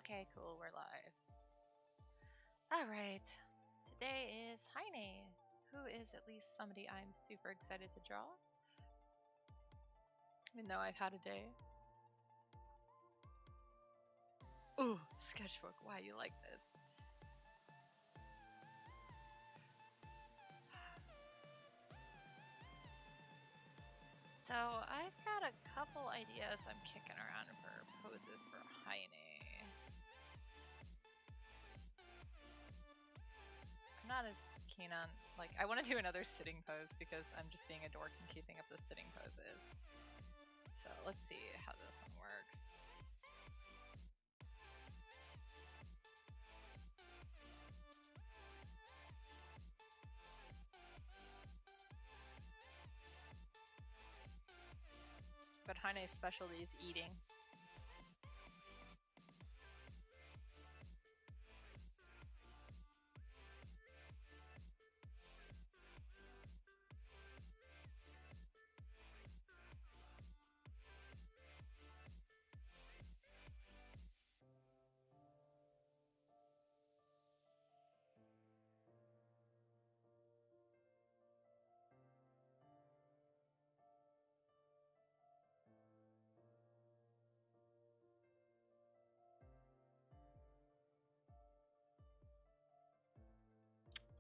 Okay, cool, we're live. Alright, today is Haine, who is at least somebody I'm super excited to draw. Even though I've had a day. Ooh, sketchbook, why you like this? So, I've got a couple ideas I'm kicking around for poses for Haine. I'm not as keen on, like, I want to do another sitting pose because I'm just being a dork and keeping up the sitting poses. So, let's see how this one works. But Haine's specialty is eating.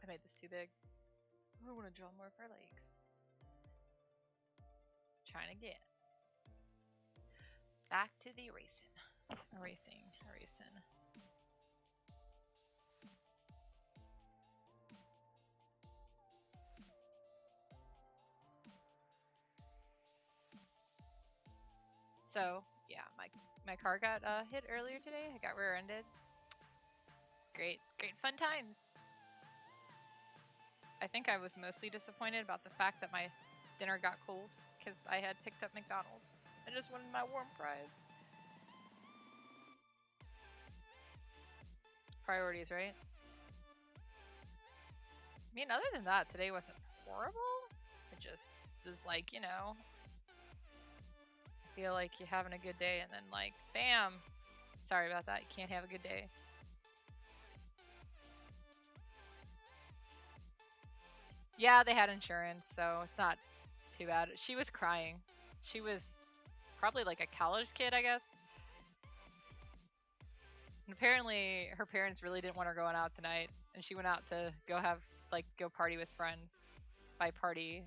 I made this too big. I want to draw more of her legs. Trying again. Back to the erasing. Erasing. So, yeah, my car got hit earlier today. I got rear-ended. Great fun times. I think I was mostly disappointed about the fact that my dinner got cold because I had picked up McDonald's. I just wanted my warm fries. Priorities, right? I mean, other than that, today wasn't horrible. It just was like, you know, I feel like you're having a good day and then like, bam, sorry about that, you can't have a good day. Yeah, they had insurance, so it's not too bad. She was crying. She was probably like a college kid, I guess. And apparently her parents really didn't want her going out tonight, and she went out to go party with friends. By party,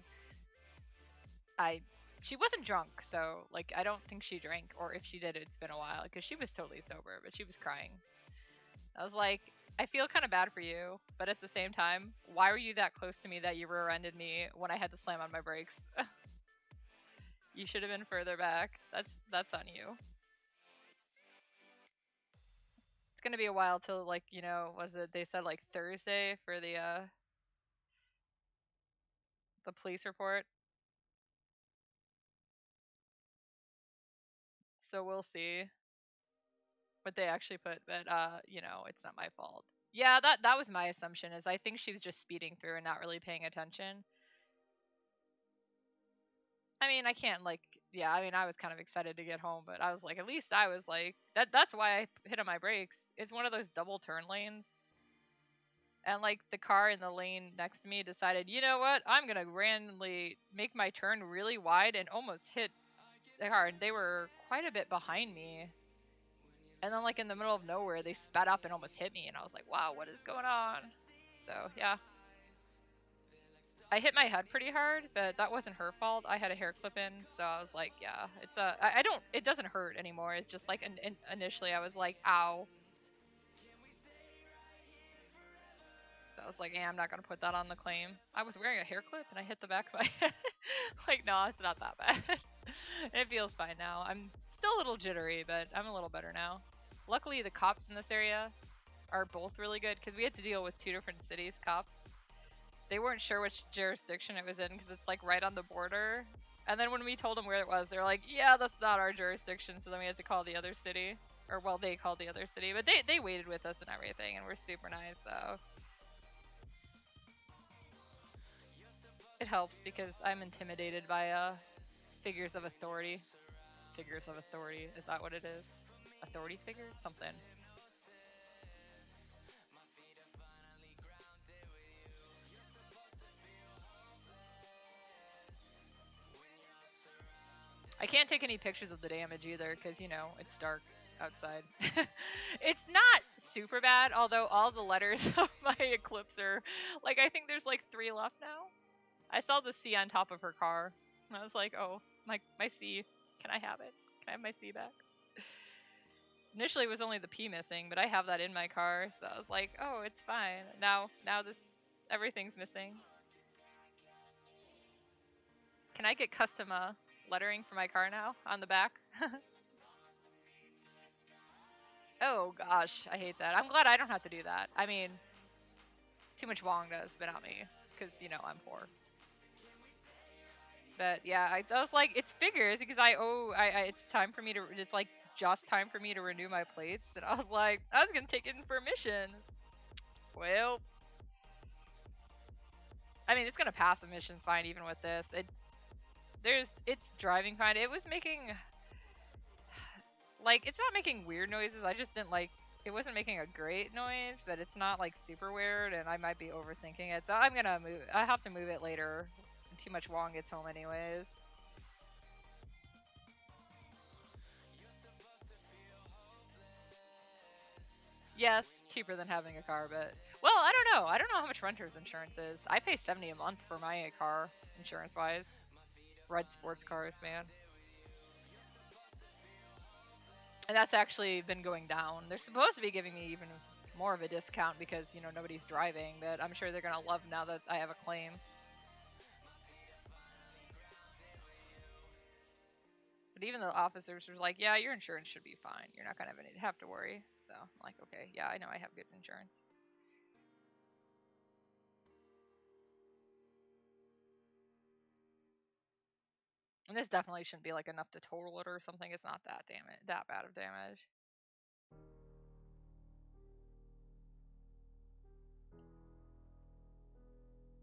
she wasn't drunk, so like I don't think she drank, or if she did, it's been a while because she was totally sober, but she was crying. I was like, I feel kind of bad for you, but at the same time, why were you that close to me that you rear-ended me when I had to slam on my brakes? You should have been further back. That's on you. It's gonna be a while till like, you know, was it they said like Thursday for the police report. So we'll see what they actually put, but you know, it's not my fault. Yeah, that was my assumption is I think she was just speeding through and not really paying attention. I mean, I can't like yeah, I mean, I was kind of excited to get home, but I was like at least I was like that's why I hit on my brakes. It's one of those double turn lanes. And like the car in the lane next to me decided, you know what? I'm going to randomly make my turn really wide and almost hit the car, and they were quite a bit behind me. And then like in the middle of nowhere, they sped up and almost hit me, and I was like, wow, what is going on? So, yeah. I hit my head pretty hard, but that wasn't her fault. I had a hair clip in, so I was like, yeah, it's I don't it doesn't hurt anymore. It's just like initially I was like, ow. So I was like, yeah, I'm not gonna put that on the claim. I was wearing a hair clip and I hit the back of my head. Like, no, it's not that bad. It feels fine now. I'm still a little jittery, but I'm a little better now. Luckily, the cops in this area are both really good because we had to deal with two different cities' cops. They weren't sure which jurisdiction it was in because it's like right on the border. And then when we told them where it was, they're like, yeah, that's not our jurisdiction. So then we had to call the other city. Or, well, they called the other city. But they waited with us and everything, and we're super nice, so it helps because I'm intimidated by figures of authority. Figures of authority, is that what it is? Authority figures? Something. can't take any pictures of the damage either, because, you know, it's dark outside. It's not super bad, although all the letters of my Eclipse are, like, I think there's like 3 left now. I saw the C on top of her car, and I was like, oh, my C, can I have it? Can I have my C back? Initially it was only the P missing, but I have that in my car, so I was like, oh, it's fine. Now this, everything's missing. Can I get custom lettering for my car now on the back? Oh gosh, I hate that. I'm glad I don't have to do that. I mean, too much Wong does, but not me, because, you know, I'm poor. But yeah, I was like, it's figures, because it's time for me to, it's like just time for me to renew my plates, and I was like, I was gonna take it in for a mission. Well, I mean, it's gonna pass the missions fine even with this. It's driving fine. It was making, like, it's not making weird noises. I just didn't like, it wasn't making a great noise, but it's not like super weird, and I might be overthinking it. So I'm gonna move. I have to move it later. Too much Wong gets home anyways. Yes, cheaper than having a car, but well, I don't know. I don't know how much renter's insurance is. I pay $70 a month for my car, insurance wise. Red sports cars, man. And that's actually been going down. They're supposed to be giving me even more of a discount because, you know, nobody's driving, but I'm sure they're gonna love now that I have a claim. But even the officers were like, yeah, your insurance should be fine. You're not gonna have to worry. So I'm like, okay, yeah, I know I have good insurance. And this definitely shouldn't be like enough to total it or something. It's not that that bad of damage.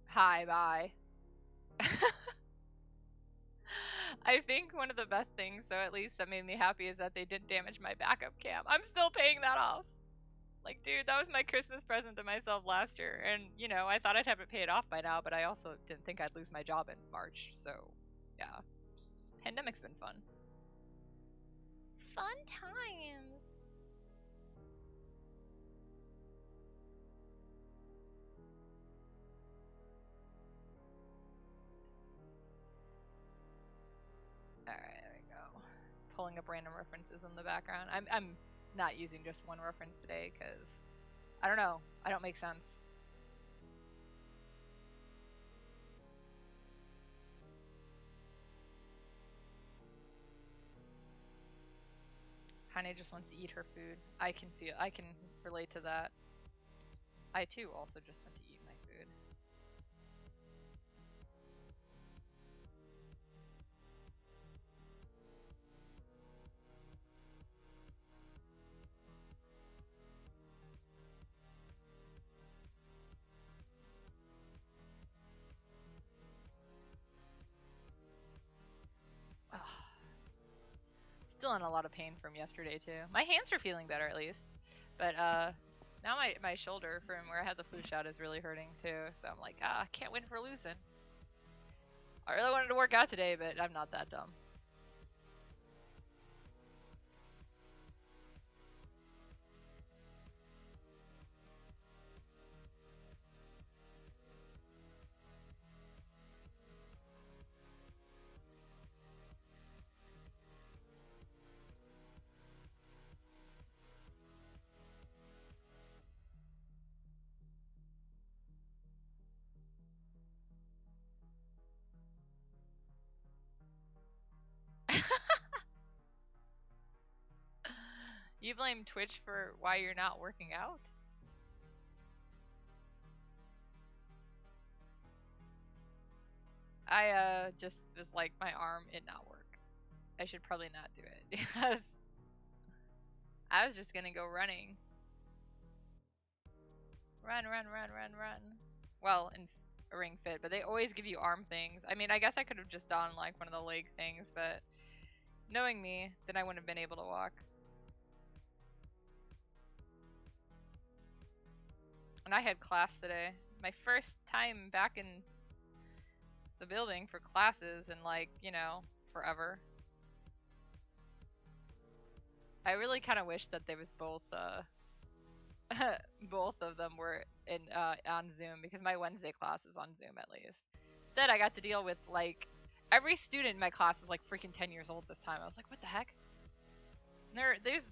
Hi, bye. I think one of the best things, though, at least that made me happy, is that they didn't damage my backup cam. I'm still paying that off. Like, dude, that was my Christmas present to myself last year. And, you know, I thought I'd have it paid off by now, but I also didn't think I'd lose my job in March. So, yeah. Pandemic's been fun. Fun times. Alright, there we go. Pulling up random references in the background. I'm not using just one reference today, because, I don't know. I don't make sense. Haine just wants to eat her food. I can relate to that. I too also just want to eat my food. Ugh. Still in a lot of pain from yesterday too. My hands are feeling better at least, but now my shoulder from where I had the flu shot is really hurting too. So I'm like, can't win for losing. I really wanted to work out today, but I'm not that dumb. You blame Twitch for why you're not working out? I just was like, my arm, it not work. I should probably not do it because I was just gonna go running. Run, run, run, run, run. Well, in a ring fit, but they always give you arm things. I mean, I guess I could have just done like one of the leg things, but knowing me, then I wouldn't have been able to walk. And I had class today. My first time back in the building for classes in, like, you know, forever. I really kind of wish that they was both both of them were in on Zoom, because my Wednesday class is on Zoom at least. Instead, I got to deal with like every student in my class is like freaking 10 years old this time. I was like, what the heck?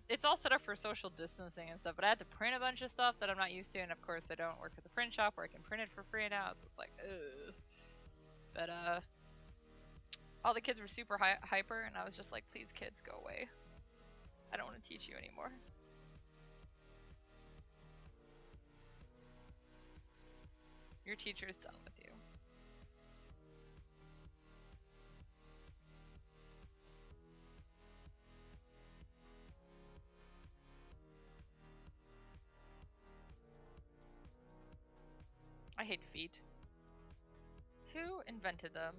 It's all set up for social distancing and stuff, but I had to print a bunch of stuff that I'm not used to, and of course I don't work at the print shop where I can print it for free now, so it's like, ugh. But all the kids were super hyper, and I was just like, please kids, go away. I don't want to teach you anymore. Your teacher's done with you. I hate feet. Who invented them?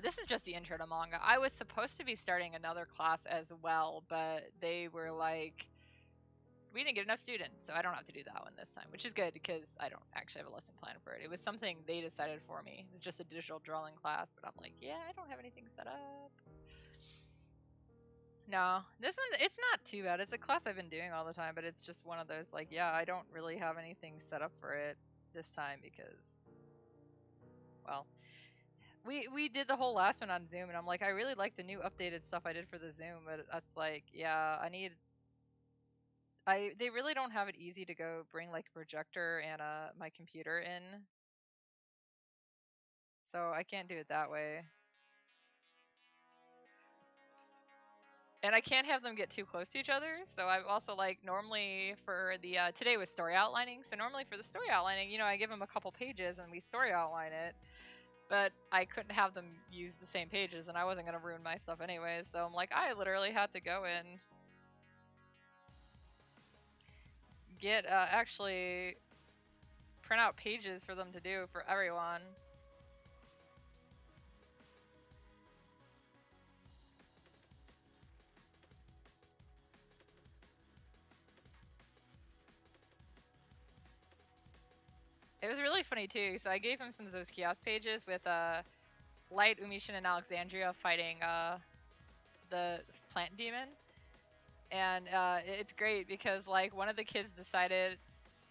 This is just the intro to manga. I was supposed to be starting another class as well, but they were like, we didn't get enough students, so I don't have to do that one this time, which is good because I don't actually have a lesson plan for it. It was something they decided for me. It was just a digital drawing class, but I'm like, yeah, I don't have anything set up. No, this one, it's not too bad. It's a class I've been doing all the time, but it's just one of those like, yeah, I don't really have anything set up for it this time because, well, we did the whole last one on Zoom, and I'm like, I really like the new updated stuff I did for the Zoom, but that's like, yeah, they really don't have it easy to go bring like a projector and my computer in, so I can't do it that way. And I can't have them get too close to each other. So I've also like normally for the today was story outlining. So normally for the story outlining, I give them a couple pages and we story outline it. But I couldn't have them use the same pages, and I wasn't gonna ruin my stuff anyway. So I'm like, I literally had to go and get actually print out pages for them to do for everyone. It was really funny too. So I gave him some of those kiosk pages with Light, Umishin, and Alexandria fighting the plant demon, and it's great because like one of the kids decided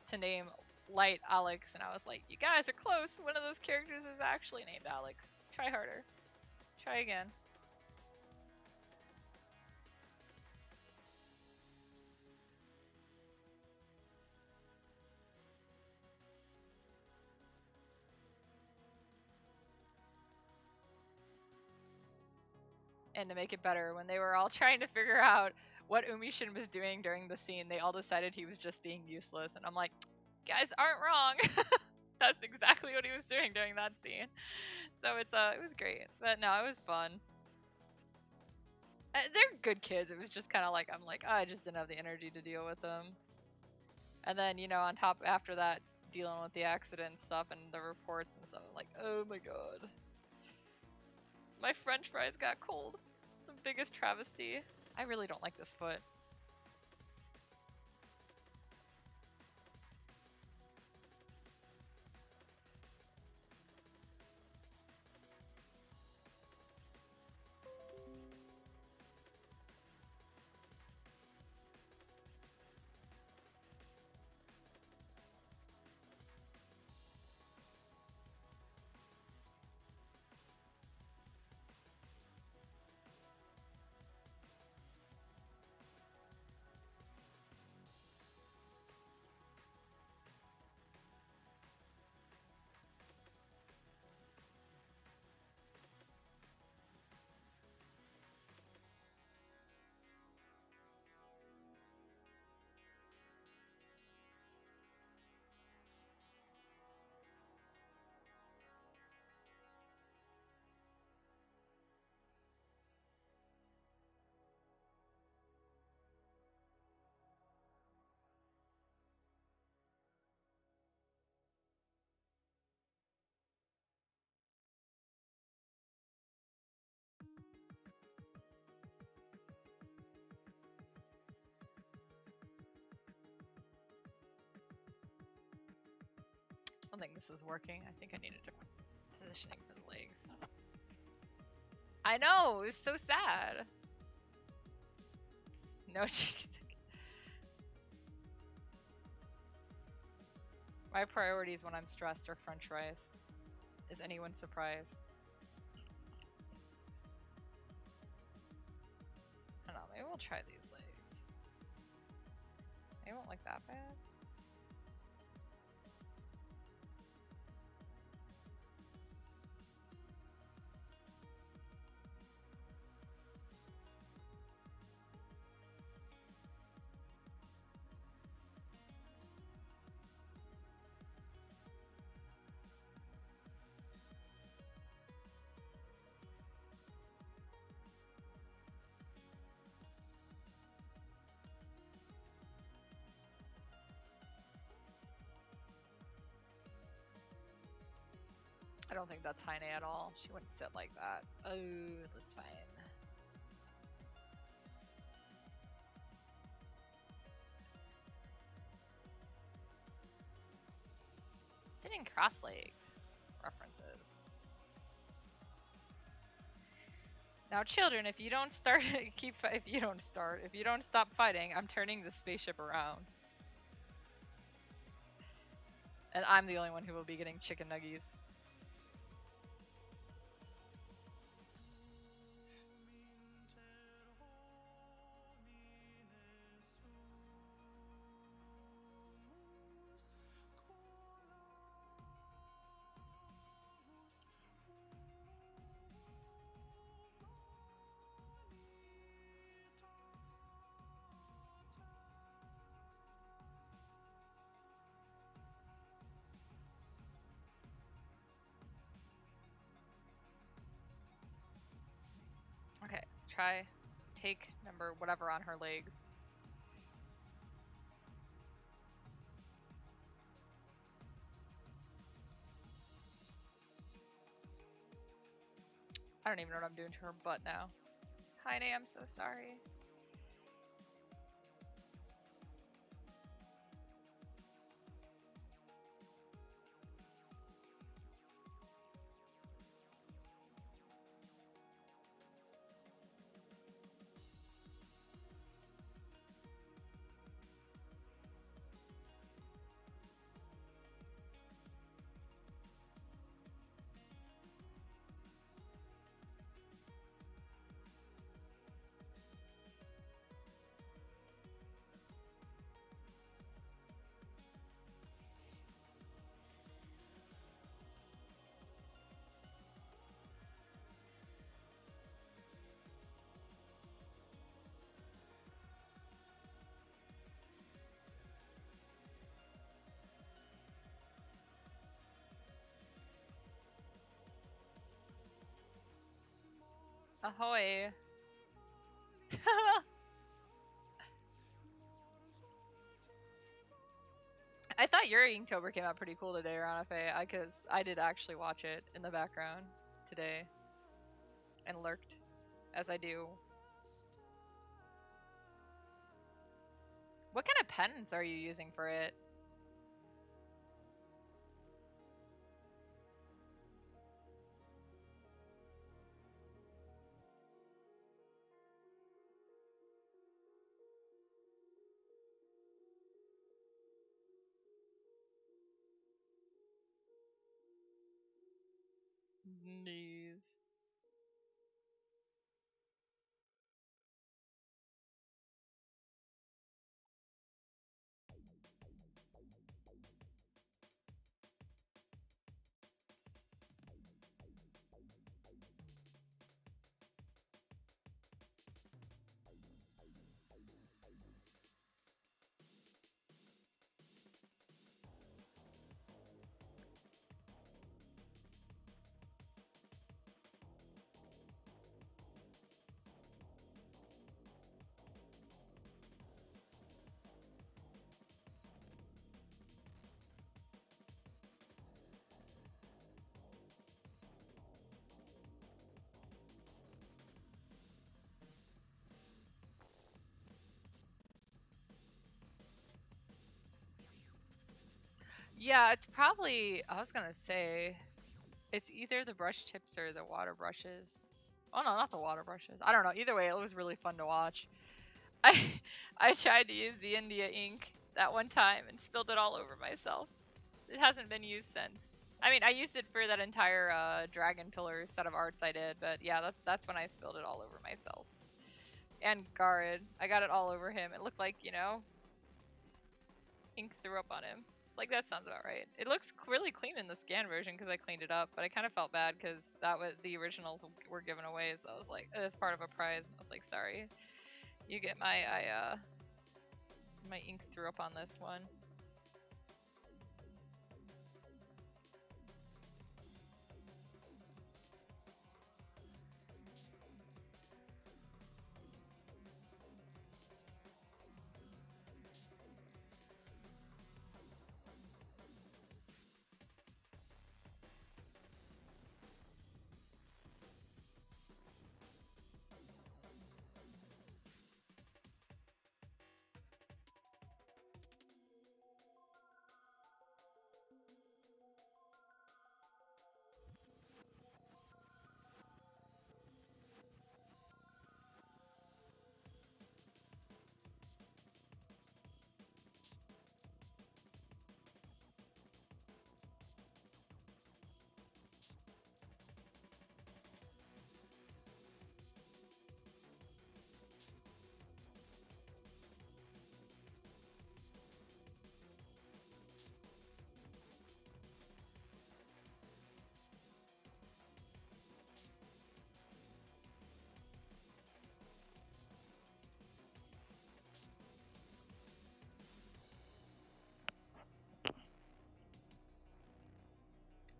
to name Light Alex, and I was like, you guys are close. One of those characters is actually named Alex. Try harder. Try again. And to make it better, when they were all trying to figure out what Umishin was doing during the scene, they all decided he was just being useless. And I'm like, guys aren't wrong. That's exactly what he was doing during that scene. So it was great. But no, it was fun. They're good kids. It was just kind of like, I'm like, oh, I just didn't have the energy to deal with them. And then, on top after that, dealing with the accident stuff and the reports and stuff, I'm like, oh my god. My french fries got cold. It's the biggest travesty. I really don't like this foot. think this is working. I think I need a different positioning for the legs. I know, it's so sad. No cheese. My priorities when I'm stressed are french fries. Is anyone surprised? I don't know, maybe we'll try these legs. They won't look that bad. I don't think that's Haine at all. She wouldn't sit like that. Oh, that's fine. Sitting cross-legged. References. Now, children, if you don't start, if you don't stop fighting, I'm turning the spaceship around. And I'm the only one who will be getting chicken nuggies. Okay, let's try take number whatever on her legs. I don't even know what I'm doing to her butt now. Haine, I'm so sorry. Ahoy! I thought your Inktober came out pretty cool today, Ranafe, because I did actually watch it in the background today. And lurked, as I do. What kind of pens are you using for it? Knees. Yeah, it's probably, I was gonna say, it's either the brush tips or the water brushes. Oh no, not the water brushes. I don't know. Either way, it was really fun to watch. I I tried to use the India ink that one time and spilled it all over myself. It hasn't been used since. I mean, I used it for that entire Dragon Pillars set of arts I did, but yeah, that's when I spilled it all over myself. And Garid, I got it all over him. It looked like, ink threw up on him. Like, that sounds about right. It looks really clean in the scan version because I cleaned it up, but I kind of felt bad because that was the originals were given away, so I was like, as part of a prize. I was like, sorry, you get my ink threw up on this one.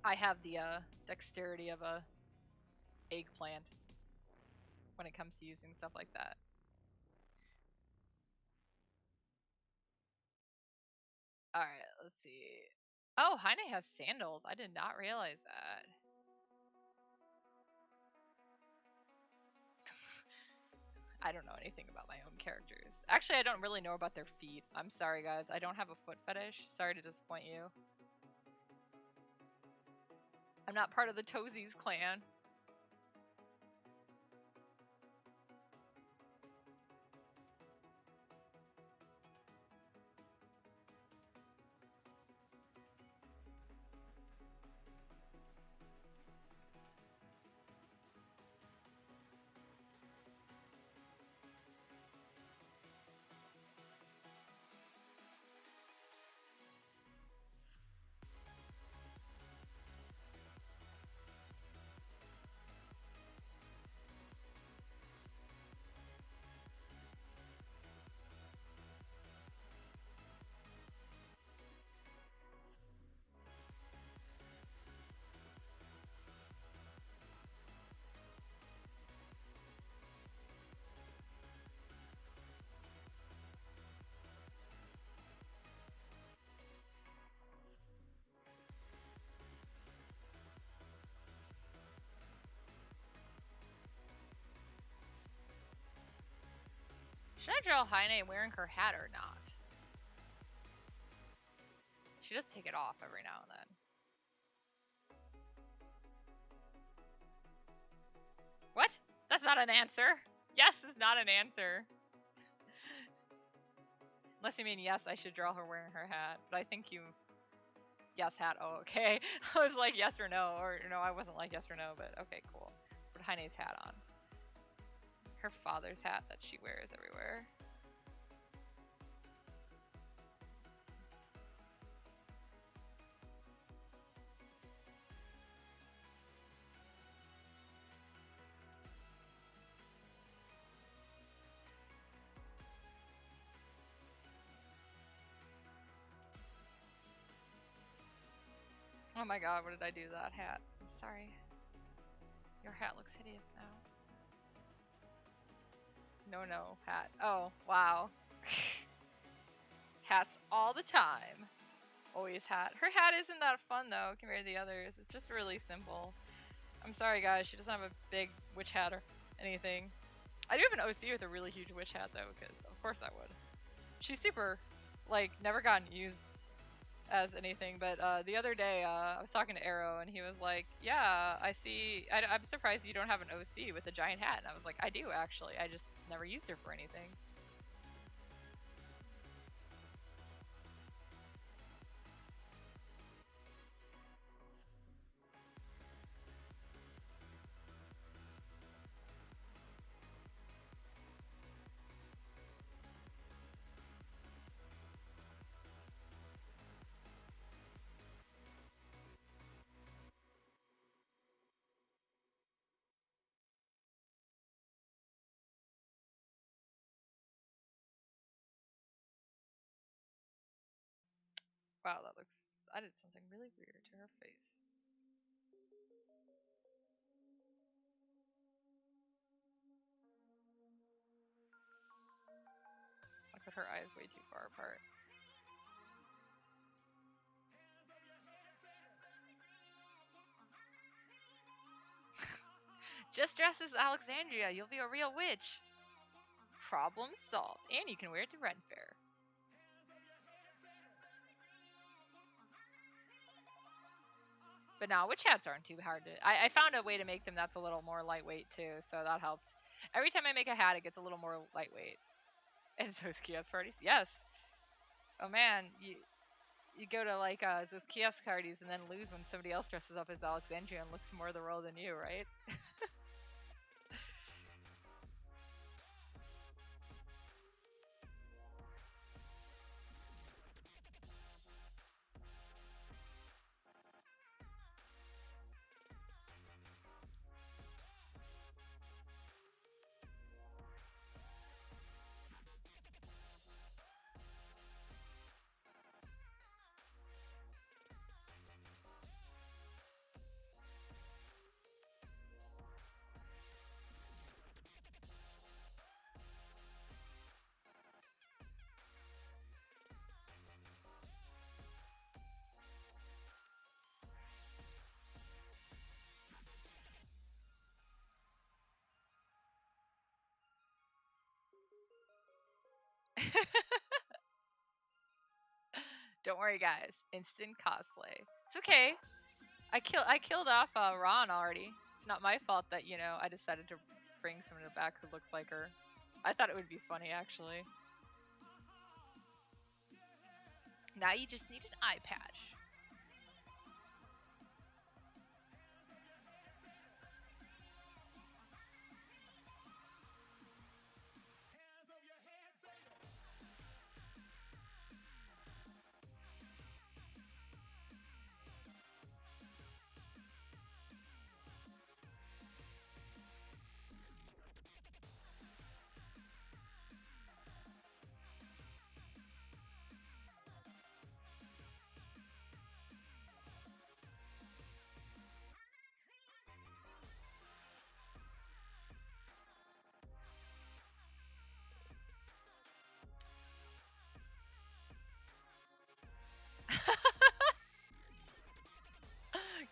I have the dexterity of a eggplant when it comes to using stuff like that. All right, let's see. Oh, Haine has sandals. I did not realize that. I don't know anything about my own characters. Actually, I don't really know about their feet. I'm sorry, guys. I don't have a foot fetish. Sorry to disappoint you. I'm not part of the Toesies clan. Should I draw Haine wearing her hat or not? She does take it off every now and then. What? That's not an answer. Yes is not an answer. Unless you mean yes, I should draw her wearing her hat. But I think you... Yes, hat. Oh, okay. I was like yes or no. Or no, I wasn't like yes or no, but okay, cool. Put Haine's hat on. Her father's hat that she wears everywhere. Oh my god, what did I do to that hat? I'm sorry. Your hat looks hideous now. No, hat. Oh, wow. Hats all the time. Always hat. Her hat isn't that fun though compared to the others. It's just really simple. I'm sorry guys, she doesn't have a big witch hat or anything. I do have an OC with a really huge witch hat though, because of course I would. She's super, like, never gotten used as anything, but the other day I was talking to Arrow and he was like, "Yeah, I see. I'm surprised you don't have an OC with a giant hat." And I was like, "I do actually. I just never used her for anything." Wow, that looks. I did something really weird to her face. I put her eyes way too far apart. Just dress as Alexandria. You'll be a real witch. Problem solved. And you can wear it to Ren Fair. But now witch hats aren't too hard to. I found a way to make them that's a little more lightweight too, so that helps. Every time I make a hat, it gets a little more lightweight. And those kiosk parties, yes. Oh man, you go to like those kiosk parties and then lose when somebody else dresses up as Alexandria and looks more the role than you, right? Don't worry, guys. Instant cosplay. It's okay. I killed off Ron already. It's not my fault that I decided to bring someone back who looks like her. I thought it would be funny actually. Now you just need an eye patch.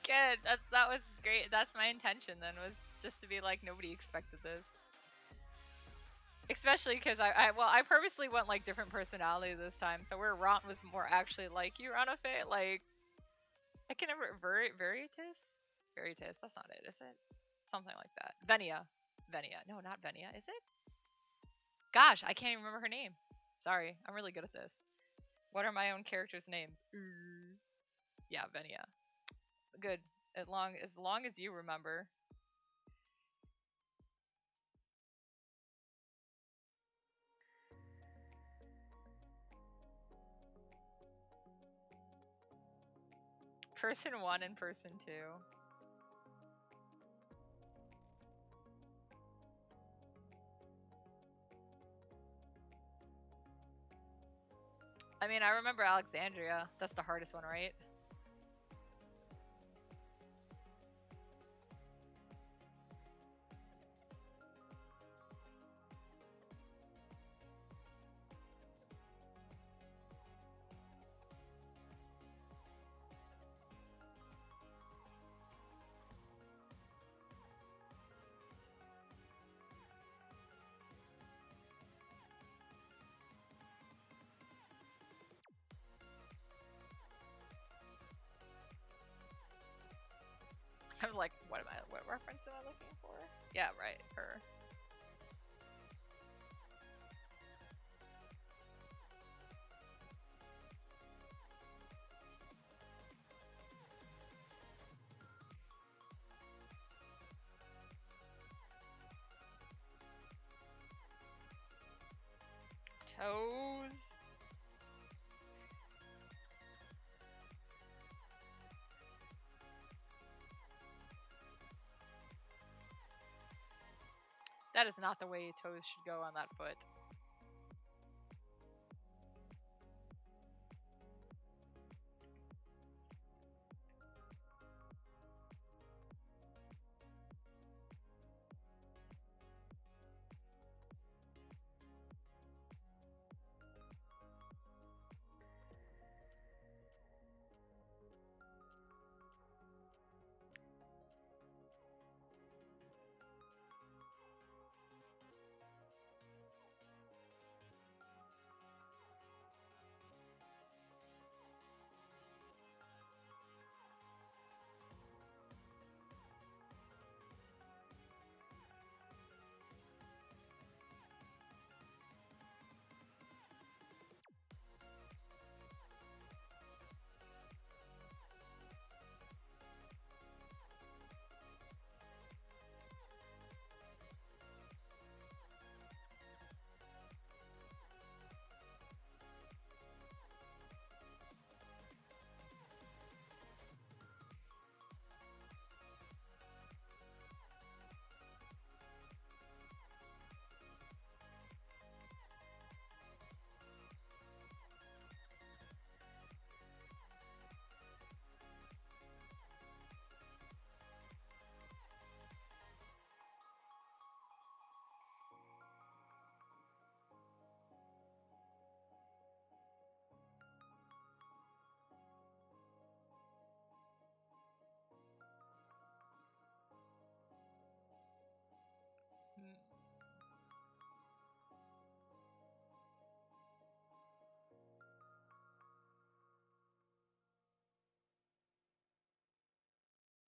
Good. That was great. That's my intention then, was just to be like nobody expected this. Especially because I purposely went like different personalities this time. So where Ron was more actually like you, Ranafe, like I can never Veritas? Veritas, that's not it, is it? Something like that. Venia. Venia. No, not Venia, is it? Gosh, I can't even remember her name. Sorry, I'm really good at this. What are my own characters' names? Yeah, Venia. Good. As long as you remember. Person 1 and person 2. I mean, I remember Alexandria. That's the hardest one, right? I'm like, what reference am I looking for? Yeah, right, her. Toes. That is not the way toes should go on that foot.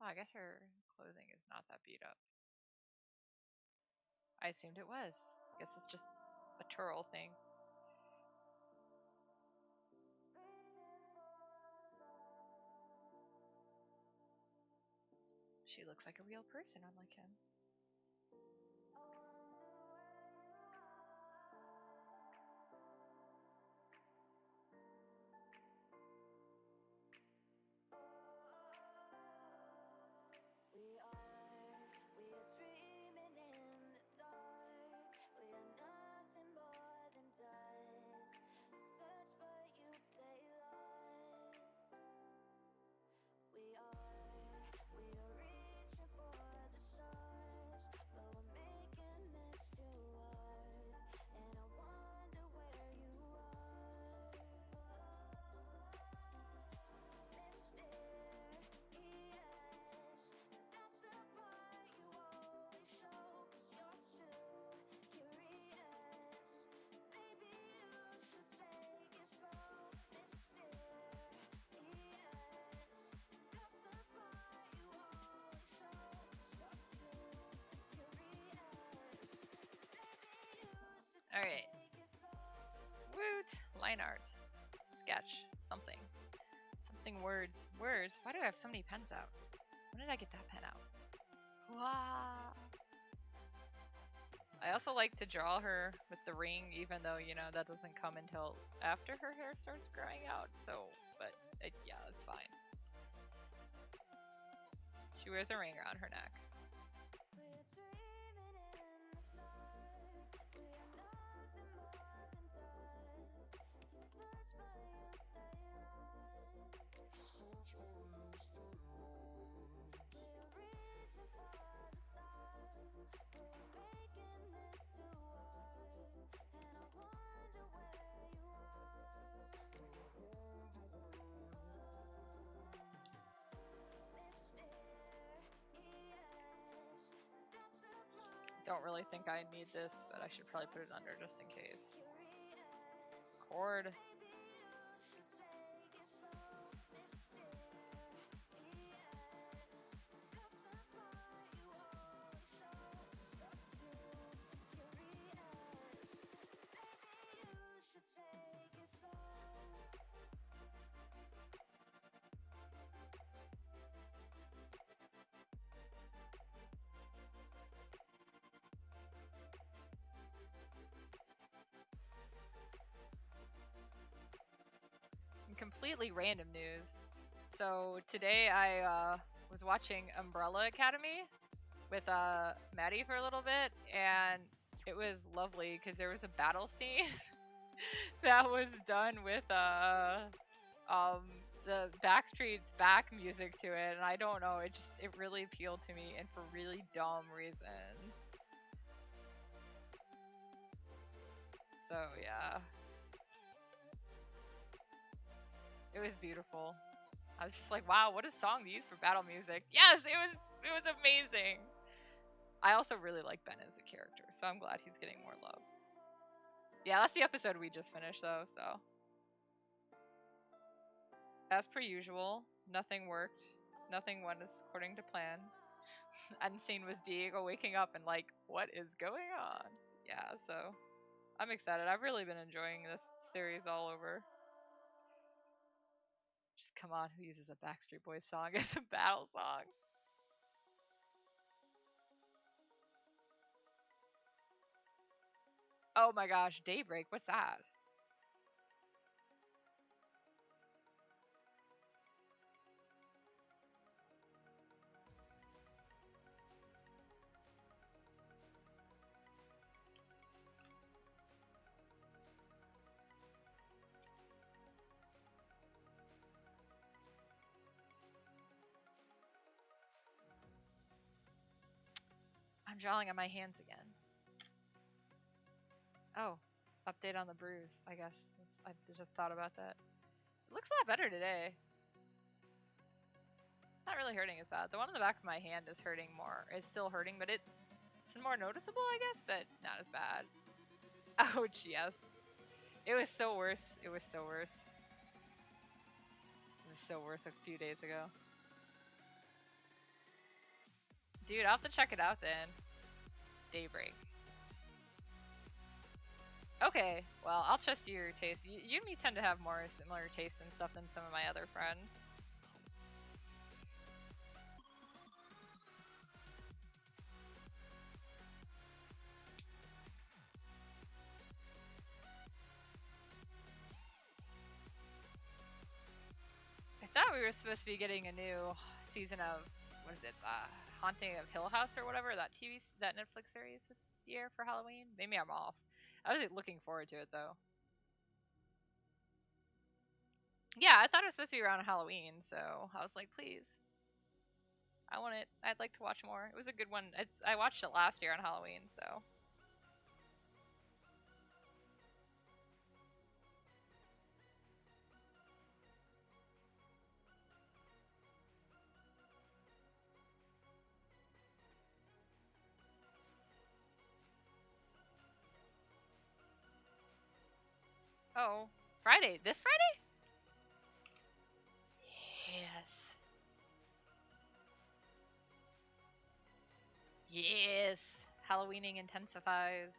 Oh, I guess her clothing is not that beat up. I assumed it was. I guess it's just a Turl thing. She looks like a real person, unlike him. Alright. Woot! Line art. Sketch. Something. Something words. Words? Why do I have so many pens out? When did I get that pen out? Wow. I also like to draw her with the ring, even though, you know, that doesn't come until after her hair starts growing out. So, but yeah, it's fine. She wears a ring around her neck. Don't really think I need this, but I should probably put it under just in case. Cord. completely random news. So today I was watching Umbrella Academy with Maddie for a little bit, and it was lovely because there was a battle scene that was done with the Backstreet's Back music to it, and I don't know, it really appealed to me, and for really dumb reasons. So yeah, it was beautiful. I was just like, wow, what a song to use for battle music. Yes, it was amazing. I also really like Ben as a character, so I'm glad he's getting more love. Yeah, that's the episode we just finished though, so. As per usual, nothing worked. Nothing went according to plan. Unseen was Diego waking up and like, what is going on? Yeah, so I'm excited. I've really been enjoying this series all over. Just come on, who uses a Backstreet Boys song as a battle song? Oh my gosh, Daybreak, what's that? I'm drawing on my hands again. Oh, update on the bruise, I guess. I just thought about that. It looks a lot better today. Not really hurting as bad. The one on the back of my hand is hurting more. It's still hurting, but it's more noticeable, I guess, but not as bad. Ouch, yes. It was so worse. It was so worse. It was so worse a few days ago. Dude, I'll have to check it out then. Daybreak. Okay, well, I'll trust your taste. You and me tend to have more similar tastes and stuff than some of my other friends. I thought we were supposed to be getting a new season of, what is it, Haunting of Hill House or whatever, that Netflix series this year for Halloween. Maybe I'm off. I was looking forward to it though. Yeah, I thought it was supposed to be around Halloween, so I was like, please. I want it. I'd like to watch more. It was a good one. I watched it last year on Halloween, so. Oh, Friday. This Friday? Yes. Yes. Halloweening intensifies.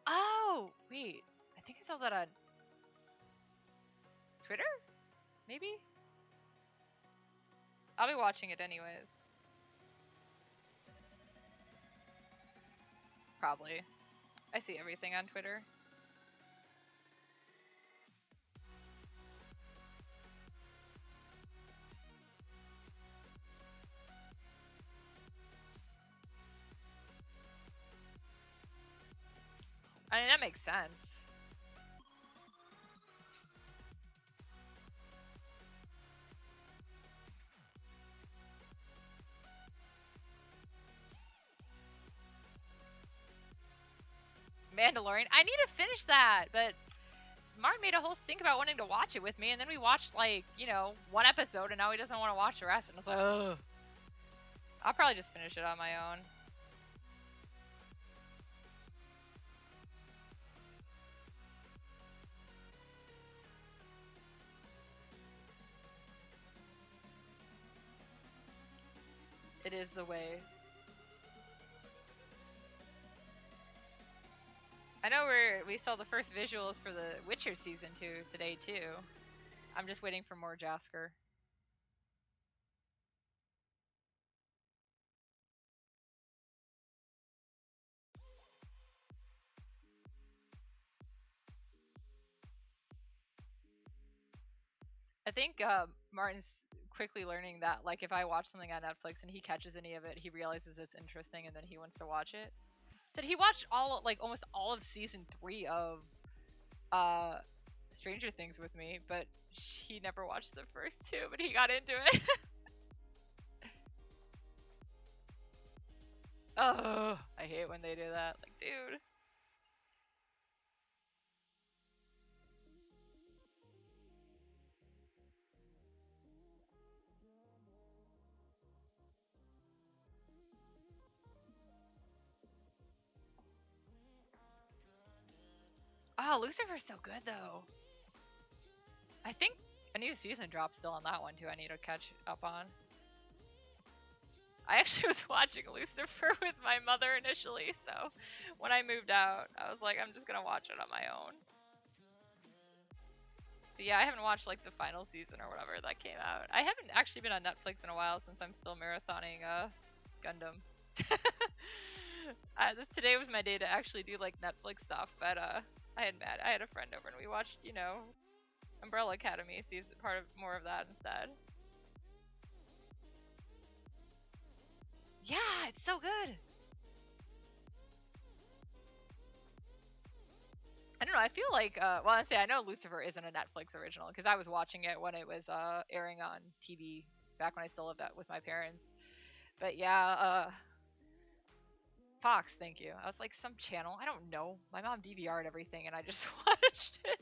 Oh, wait. I think I saw that on Twitter? Maybe? I'll be watching it anyways. Probably. I see everything on Twitter. I mean, that makes sense. Mandalorian. I need to finish that, but Martin made a whole stink about wanting to watch it with me, and then we watched, like, you know, one episode, and now he doesn't want to watch the rest, and I was like, ugh. I'll probably just finish it on my own. It is the way. I know we saw the first visuals for the Witcher season 2 today too. I'm just waiting for more Jasker. I think Martin's quickly learning that like if I watch something on Netflix and he catches any of it, he realizes it's interesting and then he wants to watch it. Said he watched almost all of season 3 of uh Stranger Things with me, but he never watched the first 2, but he got into it. Oh, I hate when they do that. Like, dude. Oh, Lucifer's so good though. I think a new season drops still on that one too. I need to catch up on. I actually was watching Lucifer with my mother initially, so when I moved out, I was like, I'm just gonna watch it on my own. But yeah, I haven't watched like the final season or whatever that came out. I haven't actually been on Netflix in a while since I'm still marathoning Gundam. Today was my day to actually do like Netflix stuff, but I had a friend over and we watched, Umbrella Academy, season part of more of that instead. Yeah, it's so good. I don't know. I feel like, I know Lucifer isn't a Netflix original because I was watching it when it was airing on TV back when I still lived out with my parents. But yeah, Fox, thank you. I was like, some channel, I don't know. My mom DVR'd everything and I just watched it.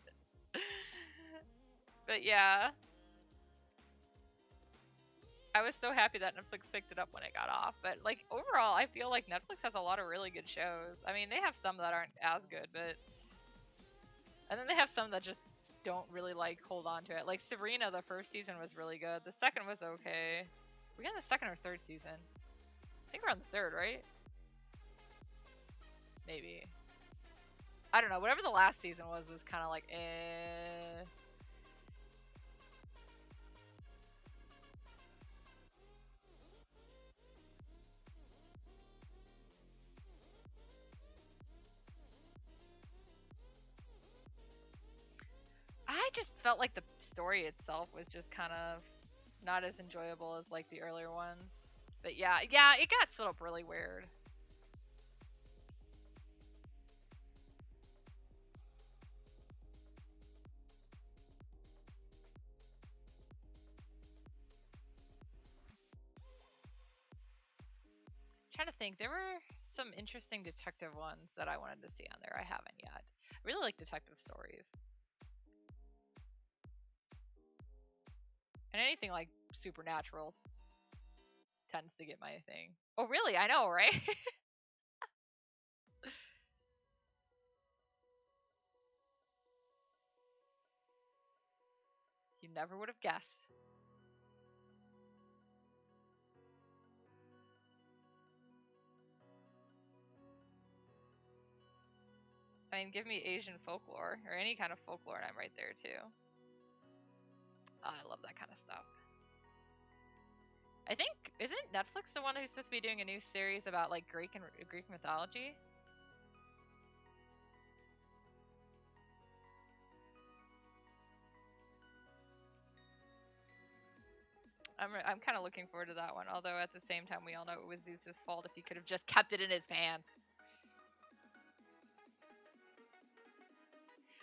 But yeah, I was so happy that Netflix picked it up when it got off. But like overall, I feel like Netflix has a lot of really good shows. I mean, they have some that aren't as good, but and then they have some that just don't really like hold on to it. Like Sabrina, the first season was really good. The second was okay. We're in the second or third season. I think we're on the third, right? Maybe. I don't know. Whatever the last season was kind of like, eh. I just felt like the story itself was just kind of not as enjoyable as like the earlier ones. But yeah, it got split up really weird. Trying to think, there were some interesting detective ones that I wanted to see on there. I haven't yet. I really like detective stories. And anything like supernatural tends to get my thing. Oh, really? I know, right? You never would have guessed. I mean, give me Asian folklore or any kind of folklore, and I'm right there too. Oh, I love that kind of stuff. I think isn't Netflix the one who's supposed to be doing a new series about like Greek mythology? I'm kind of looking forward to that one. Although at the same time, we all know it was Zeus's fault if he could have just kept it in his pants.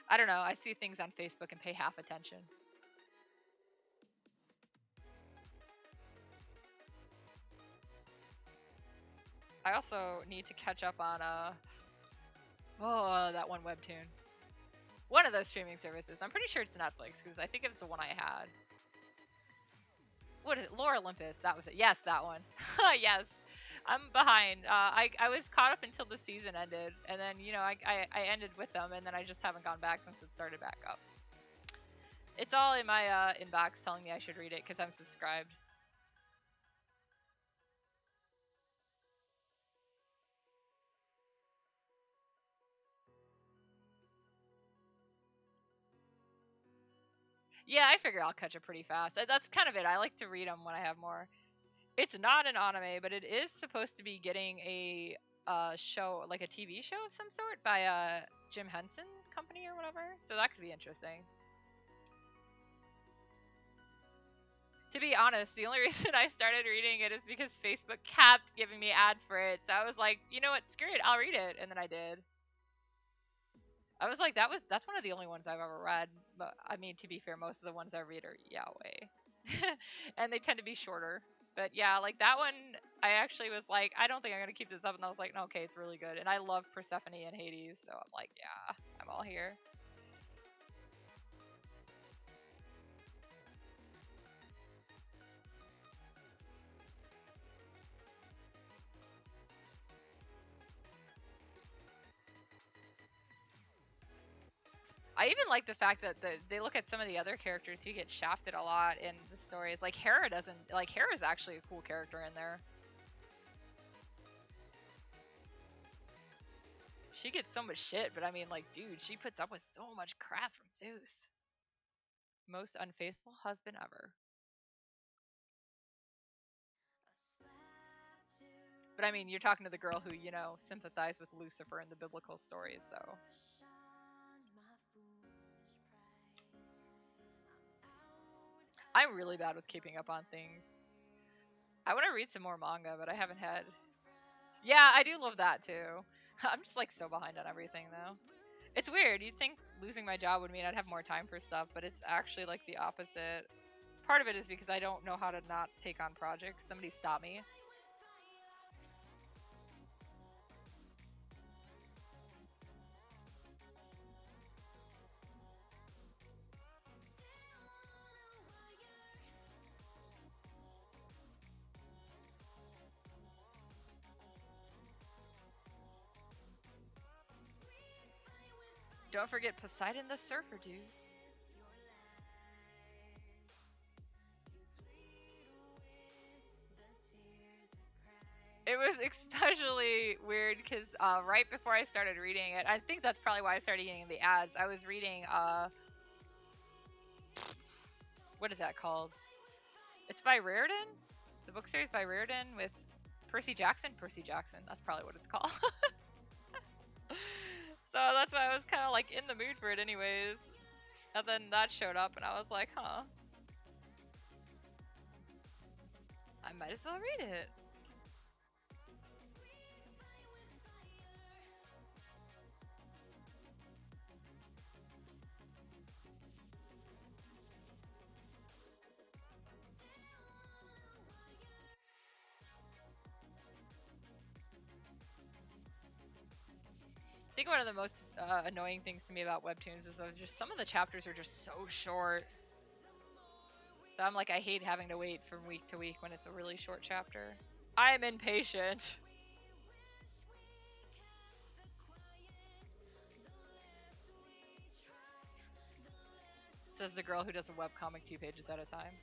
I don't know. I see things on Facebook and pay half attention. I also need to catch up on that one webtoon. One of those streaming services. I'm pretty sure it's Netflix because I think it's the one I had. What is it? Lore Olympus. That was it. Yes, that one. Yes. I'm behind. I was caught up until the season ended, and then I ended with them, and then I just haven't gone back since it started back up. It's all in my inbox telling me I should read it because I'm subscribed. Yeah, I figure I'll catch it pretty fast. That's kind of it. I like to read them when I have more. It's not an anime, but it is supposed to be getting a show, like a TV show of some sort by Jim Henson Company or whatever. So that could be interesting. To be honest, the only reason I started reading it is because Facebook kept giving me ads for it. So I was like, you know what, screw it, I'll read it, and then I did. I was like, that's one of the only ones I've ever read. But I mean, to be fair, most of the ones I read are yaoi, and they tend to be shorter. But yeah, like that one, I actually was like, I don't think I'm gonna keep this up, and I was like, no, okay, it's really good, and I love Persephone and Hades, so I'm like, yeah, I'm all here. I even like the fact that they look at some of the other characters who get shafted a lot in the stories. Like Hera doesn't, like Hera's actually a cool character in there. She gets so much shit, but I mean, like, dude, she puts up with so much crap from Zeus. Most unfaithful husband ever. But I mean, you're talking to the girl who, you know, sympathized with Lucifer in the biblical stories, so. I'm really bad with keeping up on things. I want to read some more manga, but I haven't had. Yeah, I do love that too. I'm just like so behind on everything though. It's weird. You'd think losing my job would mean I'd have more time for stuff, but it's actually like the opposite. Part of it is because I don't know how to not take on projects. Somebody stop me. Don't forget Poseidon the Surfer, dude. It was especially weird because right before I started reading it, I think that's probably why I started getting the ads. I was reading what is that called? It's by Reardon, the book series by Reardon with Percy Jackson. Percy Jackson, that's probably what it's called. So that's why I was kind of like in the mood for it, anyways. And then that showed up, and I was like, huh, I might as well read it. I think one of the most annoying things to me about webtoons is those just some of the chapters are just so short. So I'm like, I hate having to wait from week to week when it's a really short chapter. I'm impatient. Says the girl who does a webcomic 2 pages at a time.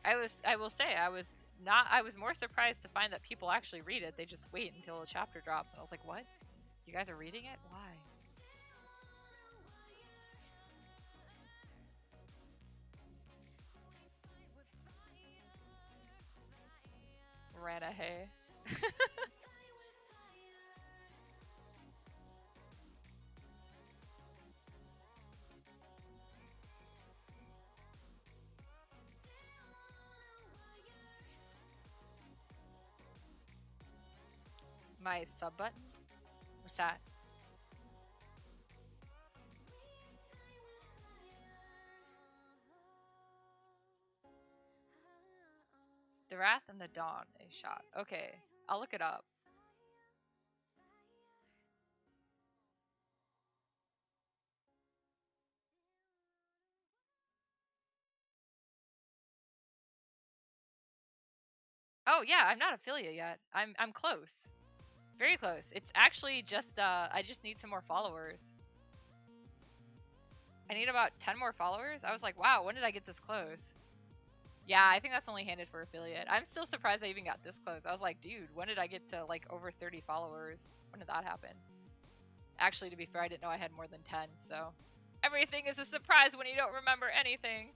I will say I was more surprised to find that people actually read it. They just wait until a chapter drops, and I was like, what? You guys are reading it? Why? Rana hey. My sub button? What's that? The Wrath and the Dawn is shot. Okay, I'll look it up. Oh yeah, I'm not affiliate yet. I'm close. Very close. It's actually just I just need some more followers. I need about 10 more followers. I was like, wow, when did I get this close? Yeah, I think that's only handed for affiliate. I'm still surprised I even got this close. I was like, dude, when did I get to like over 30 followers? When did that happen? Actually, to be fair, I didn't know I had more than 10, so everything is a surprise when you don't remember anything.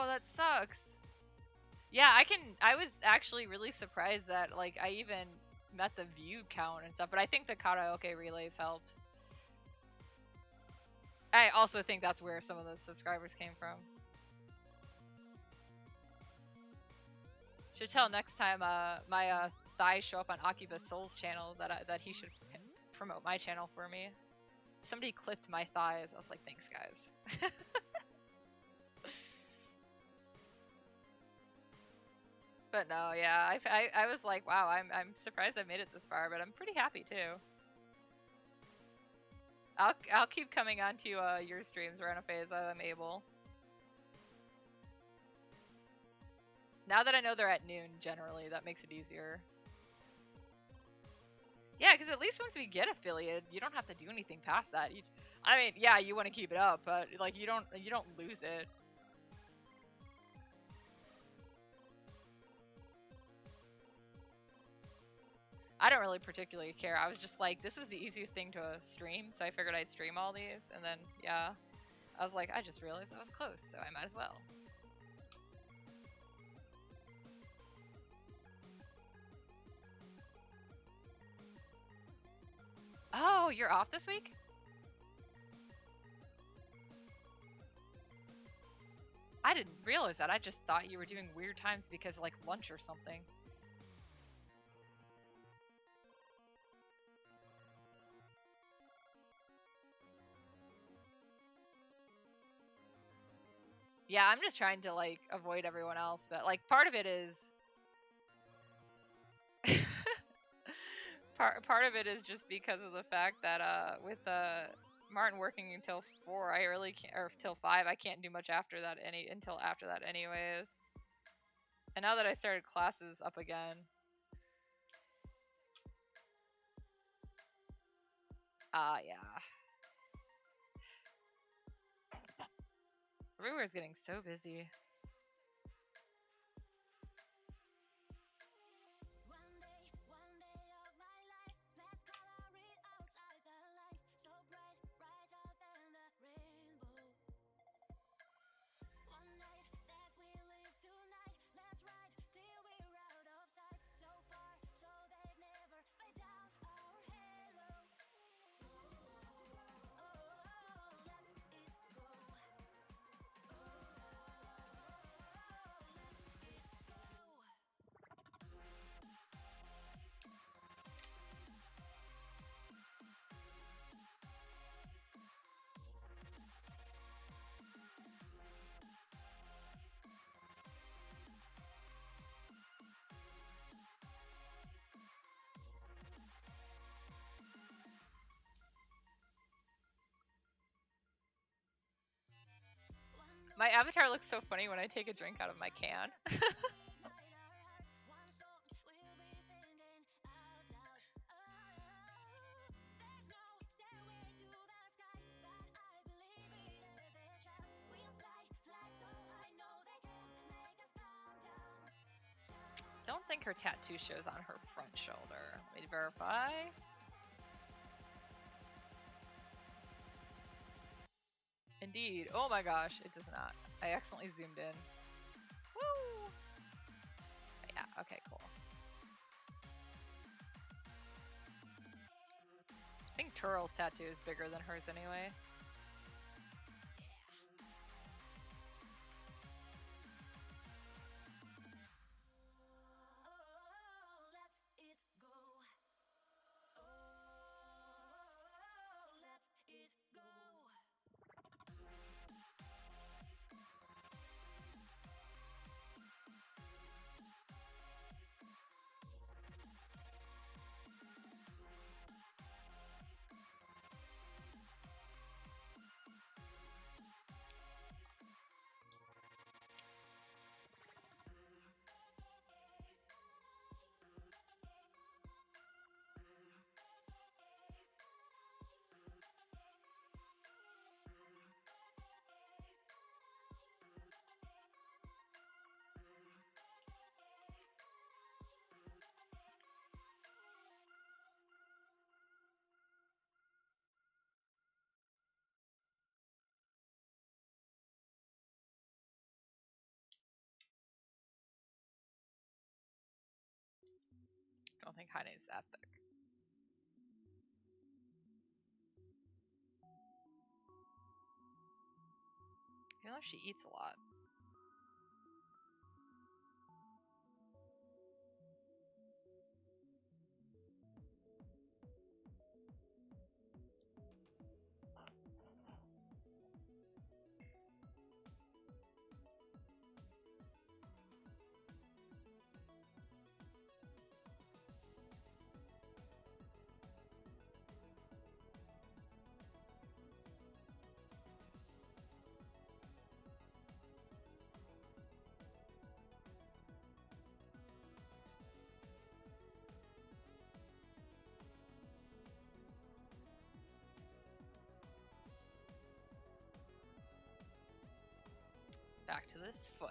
that sucks. Yeah, I was actually really surprised that, like, I even met the view count and stuff, but I think the karaoke relays helped. I also think that's where some of the subscribers came from. Should tell next time my thighs show up on Akiba Soul's channel that he should promote my channel for me. Somebody clipped my thighs. I was like, thanks guys. But no, yeah, I was like, wow, I'm surprised I made it this far, but I'm pretty happy too. I'll keep coming on to your streams, Renophase, as I'm able. Now that I know they're at noon, generally, that makes it easier. Yeah, because at least once we get affiliated, you don't have to do anything past that. I mean, yeah, you want to keep it up, but like you don't lose it. I don't really particularly care. I was just like, this was the easiest thing to stream, so I figured I'd stream all these, and then yeah, I was like, I just realized I was close, so I might as well. Oh, you're off this week? I didn't realize that. I just thought you were doing weird times because of, like, lunch or something. Yeah, I'm just trying to, like, avoid everyone else, but, like, part of it is... part of it is just because of the fact that, with, Martin working until 4, I really can't, or till 5, I can't do much after that until after that anyways. And now that I started classes up again. Yeah. Everywhere's getting so busy. My avatar looks so funny when I take a drink out of my can. Don't think her tattoo shows on her front shoulder. Let me verify. Indeed. Oh my gosh, it does not. I accidentally zoomed in. Woo! But yeah, okay, cool. I think Turl's tattoo is bigger than hers anyway. think Haine's that thick. Even though she eats a lot. Back to this foot.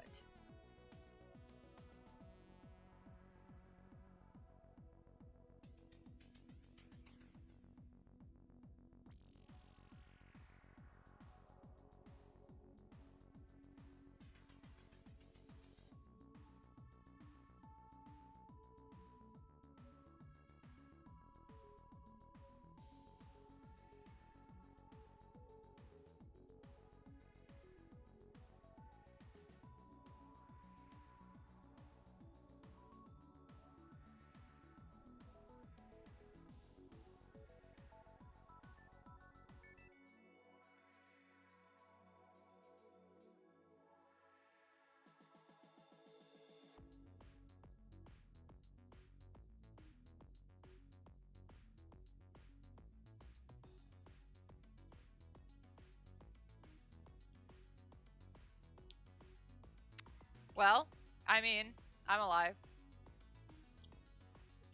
Well, I mean, I'm alive.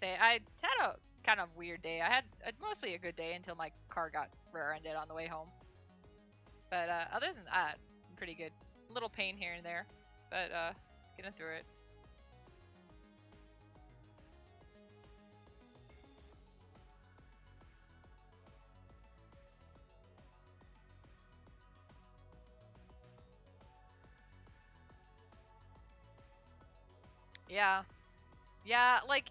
I had a kind of weird day. I had mostly a good day until my car got rear-ended on the way home. But other than that, I'm pretty good. A little pain here and there, but getting through it. Yeah, like,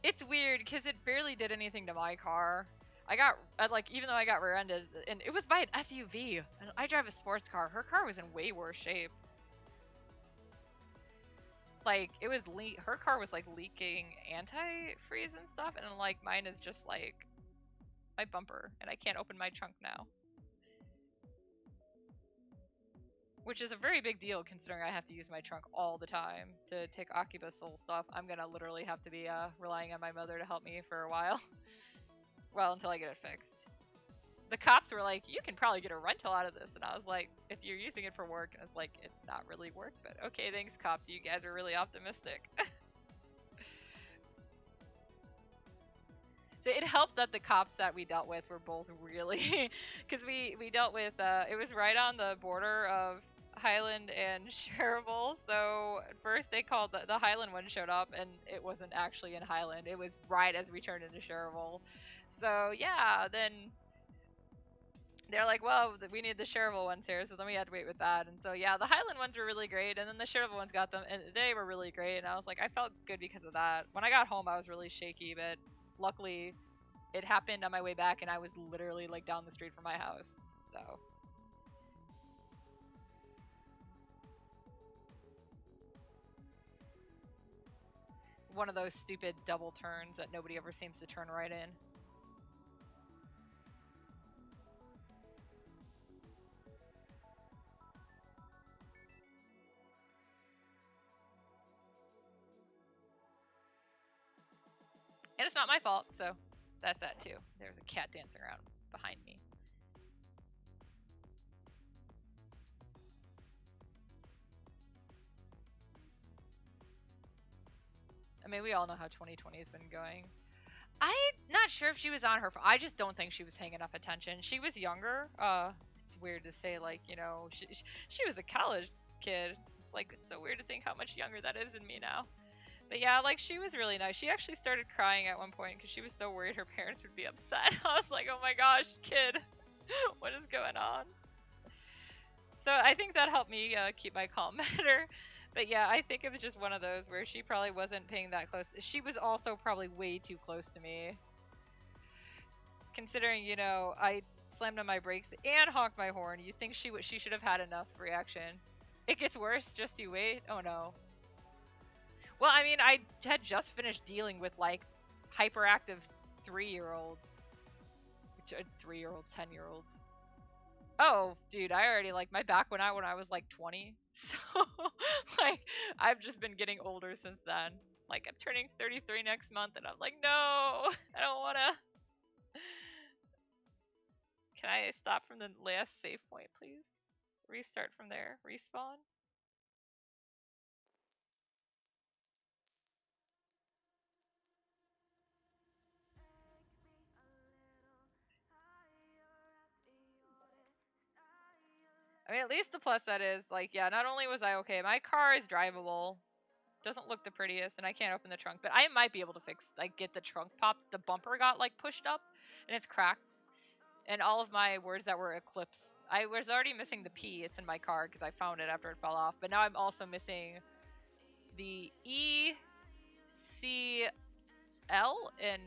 it's weird because it barely did anything to my car. Even though I got rear-ended, and it was by an SUV, and I drive a sports car. Her car was in way worse shape. Like, her car was like leaking antifreeze and stuff, and like mine is just like my bumper, and I can't open my trunk now. Which is a very big deal considering I have to use my trunk all the time to take occupusal stuff. I'm gonna literally have to be relying on my mother to help me for a while. Well, until I get it fixed. The cops were like, you can probably get a rental out of this. And I was like, if you're using it for work, and it's like, it's not really work, but okay, thanks cops. You guys are really optimistic. So it helped that the cops that we dealt with were both really, because we dealt with, it was right on the border of Highland and Cherville. So at first they called, the Highland one showed up, and it wasn't actually in Highland. It was right as we turned into Cherville. So yeah, then they're like, well, we need the Cherville ones here, so then we had to wait with that. And so yeah, the Highland ones were really great, and then the Cherville ones got them, and they were really great, and I was like, I felt good because of that. When I got home, I was really shaky, but luckily it happened on my way back, and I was literally like down the street from my house. So one of those stupid double turns that nobody ever seems to turn right in. And it's not my fault, so that's that too. There's a cat dancing around behind me. I mean, we all know how 2020 has been going. I'm not sure if she was on her phone. I just don't think she was paying enough attention. She was younger. It's weird to say, like, you know, she was a college kid. It's like, it's so weird to think how much younger that is than me now. But yeah, like, she was really nice. She actually started crying at one point because she was so worried her parents would be upset. I was like, oh my gosh, kid, what is going on? So I think that helped me keep my calm better. But yeah, I think it was just one of those where she probably wasn't paying that close. She was also probably way too close to me. Considering, you know, I slammed on my brakes and honked my horn. You'd think she should have had enough reaction. It gets worse, just you wait. Oh no. Well, I mean, I had just finished dealing with like hyperactive 3-year-olds. 3-year-olds, 10-year-olds. Oh, dude, I already like my back went out when I was like 20. So like I've just been getting older since then. Like I'm turning 33 next month and I'm like, no, I don't wanna. Can I stop from the last save point, please? Restart from there. Respawn? I mean, at least the plus that is, like, yeah, not only was I okay, my car is drivable. Doesn't look the prettiest, and I can't open the trunk, but I might be able to fix, like, get the trunk popped. The bumper got, like, pushed up, and it's cracked. And all of my words that were eclipse. I was already missing the P. It's in my car because I found it after it fell off. But now I'm also missing the E, C, L, and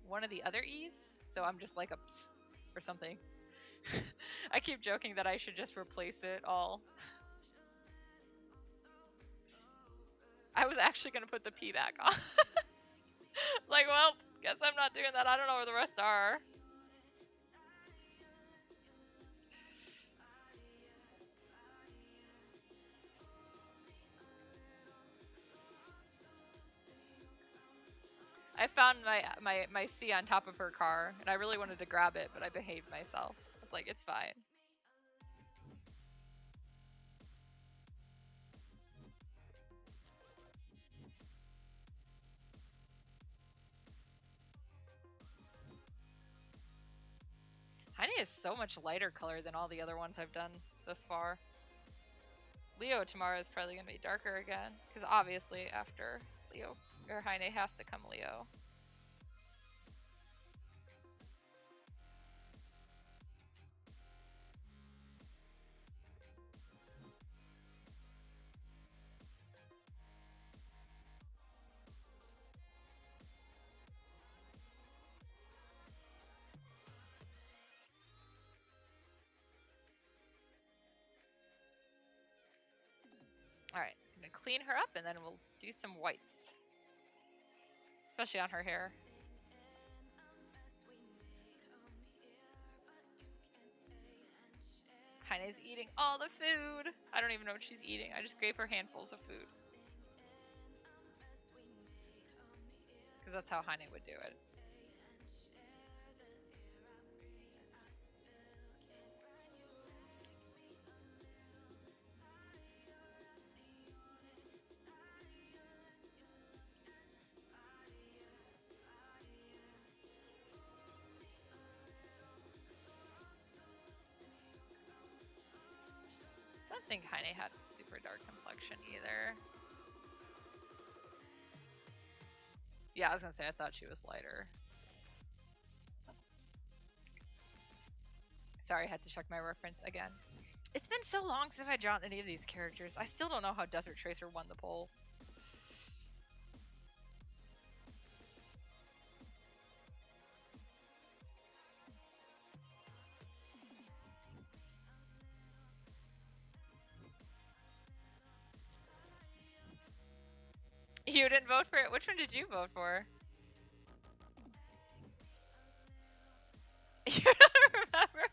one of the other E's. So I'm just like a or something. I keep joking that I should just replace it all. I was actually going to put the P back on. Like, well, guess I'm not doing that. I don't know where the rest are. I found my C on top of her car, and I really wanted to grab it, but I behaved myself. I was like, it's fine. Haine is so much lighter color than all the other ones I've done thus far. Leo tomorrow is probably going to be darker again, because obviously after Leo, or Haine has to come Leo. Alright, I'm going to clean her up, and then we'll do some whites. Especially on her hair. Haine's eating all the food. I don't even know what she's eating. I just gave her handfuls of food. Because that's how Haine would do it. I don't think Haine had super dark complexion either. Yeah, I was gonna say I thought she was lighter. Sorry, I had to check my reference again. It's been so long since I've drawn any of these characters. I still don't know how Desert Tracer won the poll. You didn't vote for it? Which one did you vote for? You don't remember?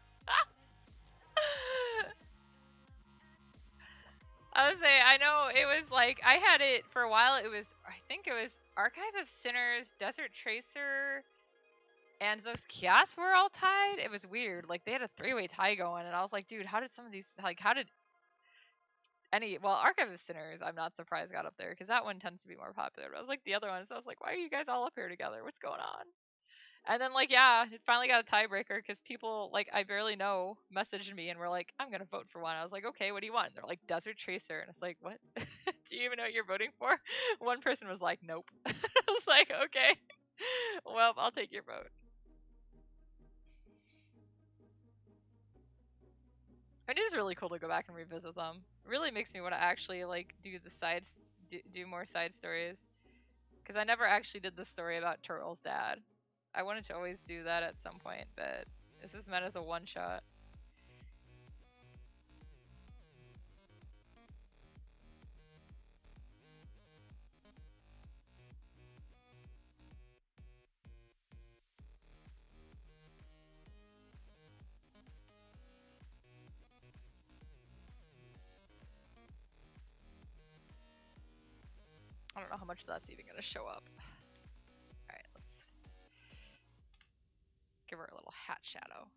I would say, I know it was like, I had it for a while, it was, I think it was Archive of Sinners, Desert Tracer, and those kiosks were all tied. It was weird. Like, they had a 3-way tie going, and I was like, dude, how did some of these, like, how did well, Archive of Sinners, I'm not surprised got up there, because that one tends to be more popular. But I was like, the other ones, I was like, why are you guys all up here together? What's going on? And then, like, yeah, it finally got a tiebreaker, because people, like, I barely know, messaged me and were like, I'm going to vote for one. I was like, okay, what do you want? And they're like, Desert Tracer. And it's like, what? Do you even know what you're voting for? One person was like, nope. I was like, okay, well, I'll take your vote. It is really cool to go back and revisit them. It really makes me want to actually like do the sides, do more side stories. Because I never actually did the story about Turtle's dad. I wanted to always do that at some point, but this is meant as a one-shot. I don't know how much of that's even gonna show up. Alright, let's give her a little hat shadow.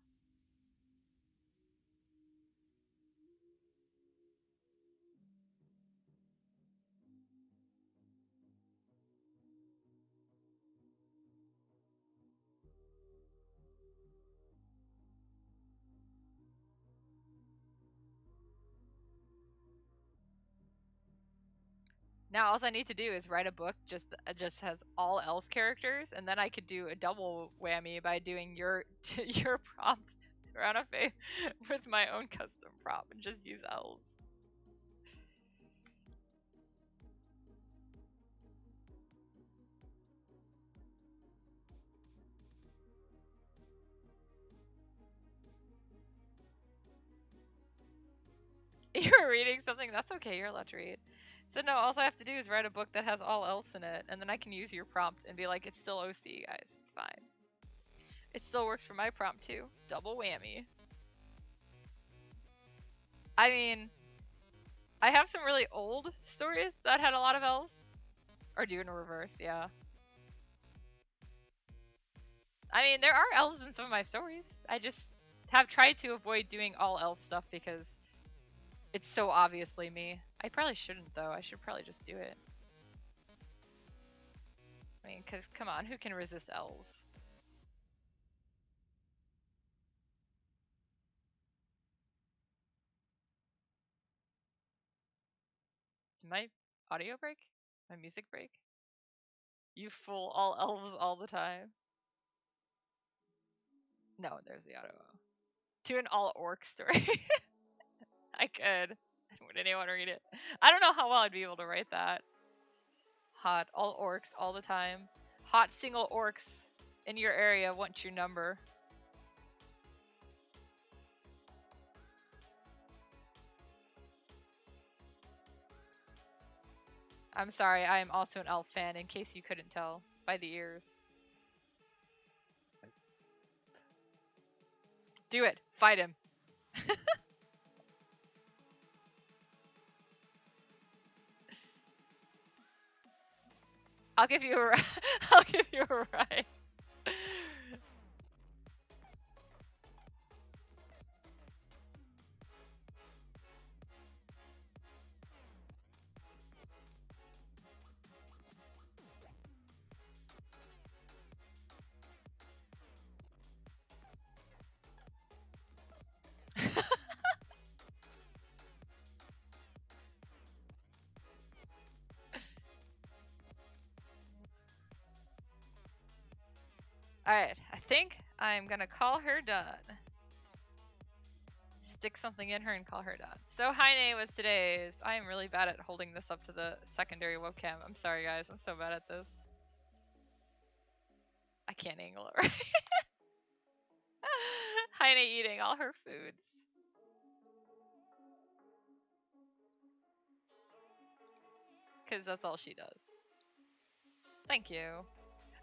Now all I need to do is write a book just has all elf characters, and then I could do a double whammy by doing your your prompt around a face with my own custom prop and just use elves. You're reading something? That's okay, you're allowed to read. So no, all I have to do is write a book that has all elves in it, and then I can use your prompt and be like, it's still OC, guys. It's fine. It still works for my prompt too. Double whammy. I mean, I have some really old stories that had a lot of elves. Or do in reverse, yeah. I mean, there are elves in some of my stories. I just have tried to avoid doing all elf stuff because it's so obviously me. I probably shouldn't though. I should probably just do it. I mean, cause come on, who can resist elves? Did my audio break? My music break? You fool, all elves all the time. No, there's the auto. Do an all orc story. I could. Would anyone read it? I don't know how well I'd be able to write that. Hot, all orcs all the time. Hot single orcs in your area want your number. I'm sorry, I am also an elf fan, in case you couldn't tell by the ears. Do it. Fight him. I'll give you a I'll give you a ride. Alright, I think I'm gonna call her done. Stick something in her and call her done. So Haine was today's. I am really bad at holding this up to the secondary webcam. I'm sorry guys, I'm so bad at this. I can't angle it right. Haine eating all her foods. Because that's all she does. Thank you.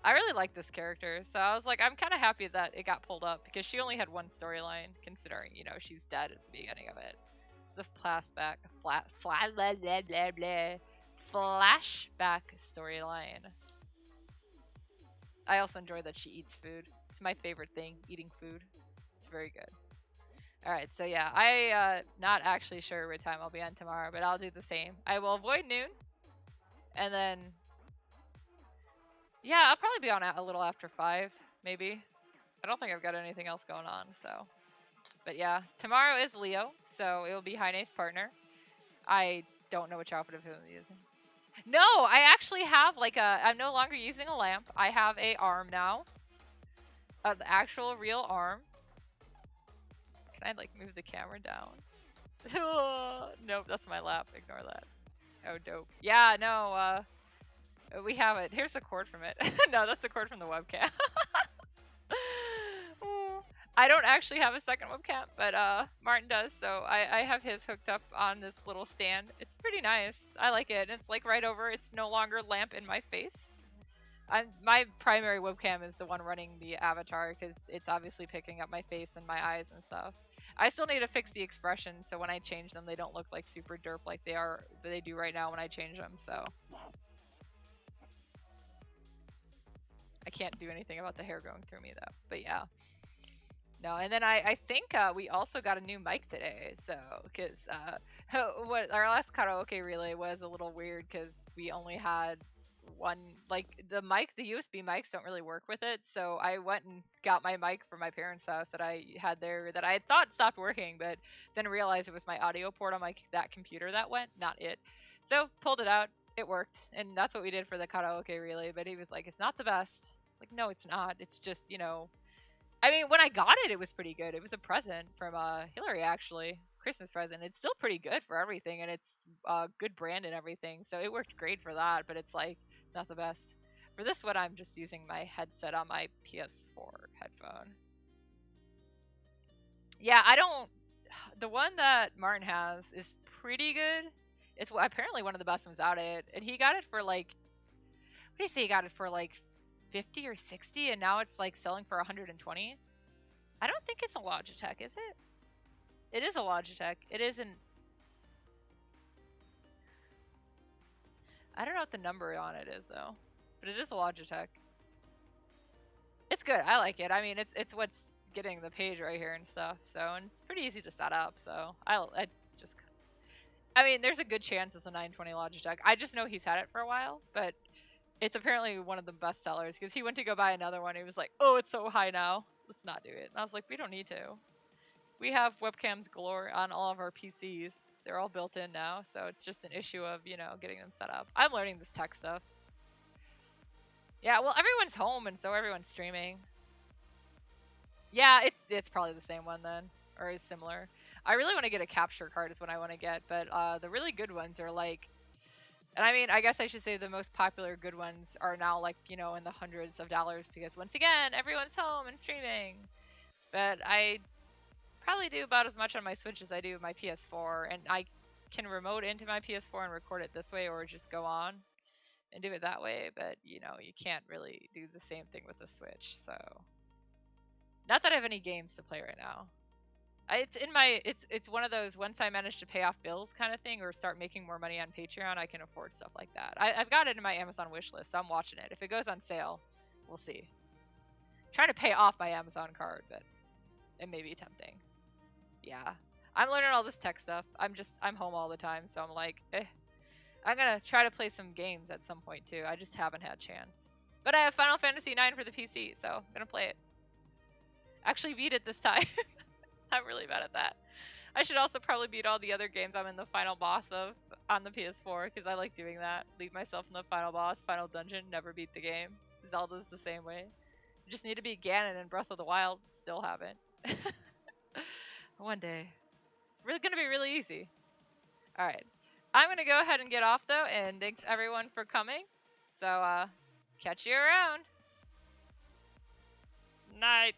I really like this character, so I was like, I'm kind of happy that it got pulled up because she only had one storyline, considering, you know, she's dead at the beginning of it. It's a flashback storyline. I also enjoy that she eats food. It's my favorite thing, eating food. It's very good. Alright, so yeah, I not actually sure what time I'll be on tomorrow, but I'll do the same. I will avoid noon, and then yeah, I'll probably be on a little after 5, maybe. I don't think I've got anything else going on, so. But yeah, tomorrow is Leo, so it will be Haine's partner. I don't know which outfit I'm using. No, I actually have like I'm no longer using a lamp. I have a arm now. The actual real arm. Can I like move the camera down? Nope, that's my lap. Ignore that. Oh, dope. Yeah, no, we have it. Here's the cord from it. No, that's the cord from the webcam. I don't actually have a second webcam, but Martin does, so I have his hooked up on this little stand. It's pretty nice. I like it. It's like right over. It's no longer lamp in my face. My primary webcam is the one running the avatar because it's obviously picking up my face and my eyes and stuff. I still need to fix the expressions so when I change them, they don't look like super derp like they do right now when I change them. So I can't do anything about the hair going through me though. But yeah. No, and then I think we also got a new mic today. So because what our last karaoke relay was a little weird because we only had one, like the mic, the USB mics don't really work with it. So I went and got my mic from my parents' house that I had there that I had thought stopped working, but then realized it was my audio port on that computer that went, not it. So pulled it out, it worked, and that's what we did for the karaoke relay. But he was like, "It's not the best." Like, no, it's not. It's just, I mean, when I got it, it was pretty good. It was a present from Hillary, actually. Christmas present. It's still pretty good for everything, and it's good brand and everything. So it worked great for that, but it's like not the best. For this one, I'm just using my headset on my PS4 headphone. Yeah, I don't. The one that Martin has is pretty good. It's apparently one of the best ones out of it, and he got it for like, what do you say? He got it for like 50 or 60, and now it's like selling for 120. I don't think it's a Logitech, is it? It is a Logitech. It isn't. I don't know what the number on it is though, but it is a Logitech. It's good. I like it. I mean, it's what's getting the page right here and stuff. So, and it's pretty easy to set up. So I just. I mean, there's a good chance it's a 920 Logitech. I just know he's had it for a while, but it's apparently one of the best sellers because he went to go buy another one. He was like, "Oh, it's so high now. Let's not do it." And I was like, "We don't need to. We have webcams galore on all of our PCs. They're all built in now, so it's just an issue of, getting them set up." I'm learning this tech stuff. Yeah, well, everyone's home, and so everyone's streaming. Yeah, it's probably the same one then, or is similar. I really want to get a capture card is what I want to get, but the really good ones are like, and I mean, I guess I should say the most popular good ones are now like, in the hundreds of dollars because once again, everyone's home and streaming. But I probably do about as much on my Switch as I do my PS4, and I can remote into my PS4 and record it this way or just go on and do it that way, but you can't really do the same thing with the Switch. So not that I have any games to play right now. It's one of those once I manage to pay off bills kind of thing or start making more money on Patreon, I can afford stuff like that. I've got it in my Amazon wish list, so I'm watching it. If it goes on sale, we'll see. Trying to pay off my Amazon card, but it may be tempting. Yeah. I'm learning all this tech stuff. I'm home all the time, so I'm like, I'm gonna try to play some games at some point too. I just haven't had a chance. But I have Final Fantasy IX for the PC, so I'm gonna play it. Actually beat it this time. I'm really bad at that. I should also probably beat all the other games I'm in the final boss of on the PS4, because I like doing that. Leave myself in the final boss, final dungeon, never beat the game. Zelda's the same way. Just need to beat Ganon in Breath of the Wild. Still haven't. One day. Really gonna be really easy. Alright. I'm gonna go ahead and get off though, and thanks everyone for coming. So catch you around. Night.